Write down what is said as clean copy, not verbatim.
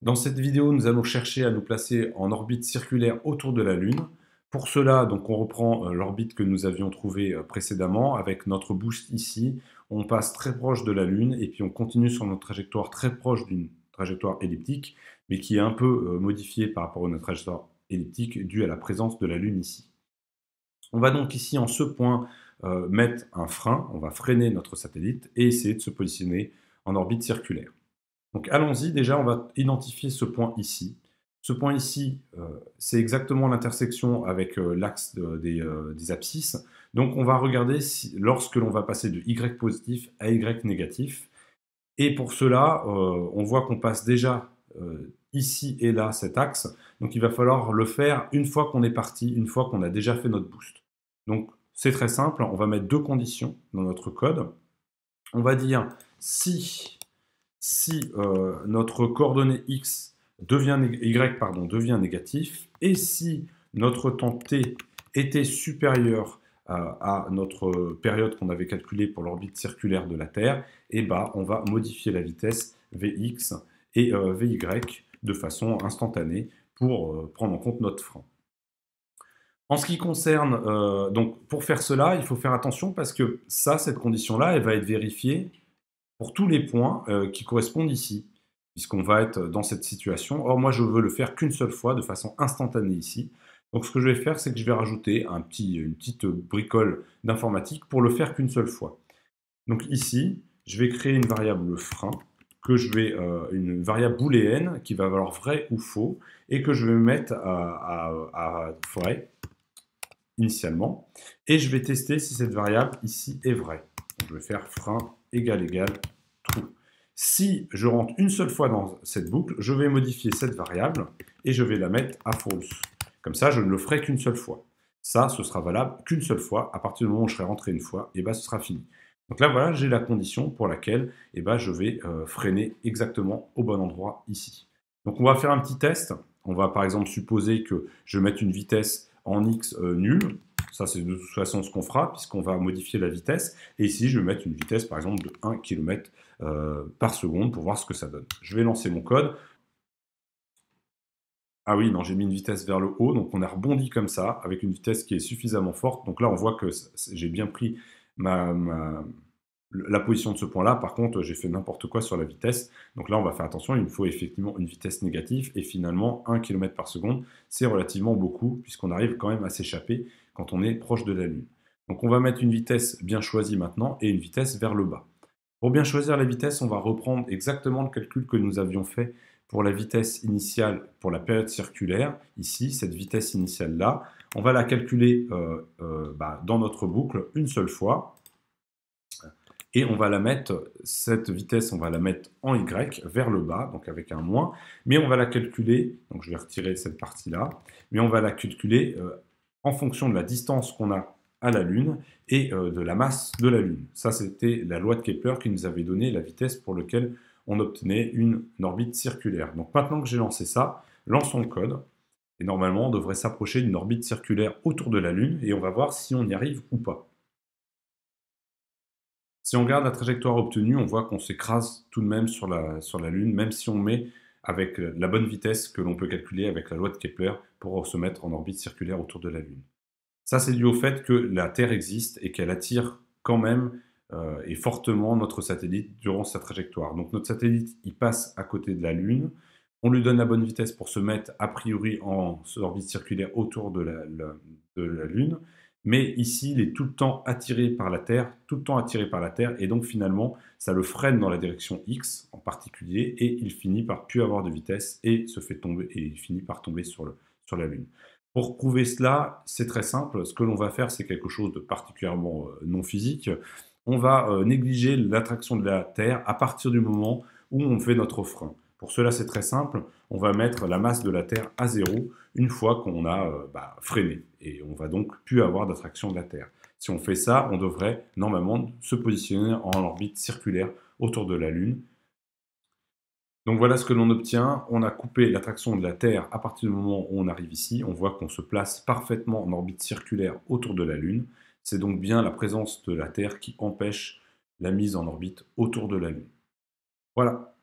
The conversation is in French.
Dans cette vidéo, nous allons chercher à nous placer en orbite circulaire autour de la Lune. Pour cela, donc, on reprend l'orbite que nous avions trouvée précédemment avec notre boost ici. On passe très proche de la Lune et puis on continue sur notre trajectoire très proche d'une trajectoire elliptique, mais qui est un peu modifiée par rapport à notre trajectoire elliptique due à la présence de la Lune ici. On va donc ici, en ce point, mettre un frein. On va freiner notre satellite et essayer de se positionner en orbite circulaire. Donc allons-y, déjà on va identifier ce point ici. Ce point ici, c'est exactement l'intersection avec l'axe des abscisses. Donc on va regarder si, lorsque l'on va passer de Y positif à Y négatif. Et pour cela, on voit qu'on passe déjà ici et là cet axe. Donc il va falloir le faire une fois qu'on est parti, une fois qu'on a déjà fait notre boost. Donc c'est très simple, on va mettre deux conditions dans notre code. On va dire si notre coordonnée x devient négatif, et si notre temps t était supérieur à notre période qu'on avait calculée pour l'orbite circulaire de la Terre, et bah, on va modifier la vitesse Vx et Vy de façon instantanée pour prendre en compte notre frein. En ce qui concerne, donc pour faire cela, il faut faire attention parce que cette condition-là, elle va être vérifiée pour tous les points qui correspondent ici, puisqu'on va être dans cette situation. Or, moi, je veux le faire qu'une seule fois, de façon instantanée ici. Donc, ce que je vais faire, c'est que je vais rajouter une petite bricole d'informatique pour le faire qu'une seule fois. Donc ici, je vais créer une variable frein, une variable booléenne qui va valoir vrai ou faux, et que je vais mettre à vrai initialement. Et je vais tester si cette variable ici est vraie. Donc, je vais faire frein égale true. Si je rentre une seule fois dans cette boucle, je vais modifier cette variable et je vais la mettre à false. Comme ça, je ne le ferai qu'une seule fois. Ça, ce sera valable qu'une seule fois. À partir du moment où je serai rentré une fois, et ce sera fini. Donc là, voilà, j'ai la condition pour laquelle je vais freiner exactement au bon endroit ici. Donc on va faire un petit test. On va par exemple supposer que je mette une vitesse en x nulle. Ça, c'est de toute façon ce qu'on fera, puisqu'on va modifier la vitesse. Et ici, je vais mettre une vitesse, par exemple, de 1 km par seconde pour voir ce que ça donne. Je vais lancer mon code. Ah oui, non, j'ai mis une vitesse vers le haut, donc on a rebondi comme ça, avec une vitesse qui est suffisamment forte. Donc là, on voit que j'ai bien pris la position de ce point-là. Par contre, j'ai fait n'importe quoi sur la vitesse. Donc là, on va faire attention, il me faut effectivement une vitesse négative. Et finalement, 1 km par seconde, c'est relativement beaucoup, puisqu'on arrive quand même à s'échapper quand on est proche de la Lune. Donc on va mettre une vitesse bien choisie maintenant et une vitesse vers le bas. Pour bien choisir la vitesse, on va reprendre exactement le calcul que nous avions fait pour la vitesse initiale pour la période circulaire. Ici, cette vitesse initiale-là, on va la calculer dans notre boucle une seule fois. Et on va la mettre, cette vitesse, on va la mettre en Y vers le bas, donc avec un moins. Mais on va la calculer, donc je vais retirer cette partie-là, mais on va la calculer en fonction de la distance qu'on a à la Lune et de la masse de la Lune. Ça, c'était la loi de Kepler qui nous avait donné la vitesse pour laquelle on obtenait une orbite circulaire. Donc maintenant que j'ai lancé ça, lançons le code. Et normalement, on devrait s'approcher d'une orbite circulaire autour de la Lune et on va voir si on y arrive ou pas. Si on regarde la trajectoire obtenue, on voit qu'on s'écrase tout de même sur la Lune, même si on met avec la bonne vitesse que l'on peut calculer avec la loi de Kepler pour se mettre en orbite circulaire autour de la Lune. Ça, c'est dû au fait que la Terre existe et qu'elle attire quand même et fortement notre satellite durant sa trajectoire. Donc notre satellite, il passe à côté de la Lune, on lui donne la bonne vitesse pour se mettre a priori en orbite circulaire autour de la Lune, mais ici, il est tout le temps attiré par la Terre, et donc finalement, ça le freine dans la direction X en particulier, et il finit par plus avoir de vitesse et il finit par tomber sur la Lune. Pour prouver cela, c'est très simple. Ce que l'on va faire, c'est quelque chose de particulièrement non physique. On va négliger l'attraction de la Terre à partir du moment où on fait notre frein. Pour cela, c'est très simple. On va mettre la masse de la Terre à 0 une fois qu'on a freiné. Et on va donc plus avoir d'attraction de la Terre. Si on fait ça, on devrait normalement se positionner en orbite circulaire autour de la Lune. Donc voilà ce que l'on obtient. On a coupé l'attraction de la Terre à partir du moment où on arrive ici. On voit qu'on se place parfaitement en orbite circulaire autour de la Lune. C'est donc bien la présence de la Terre qui empêche la mise en orbite autour de la Lune. Voilà.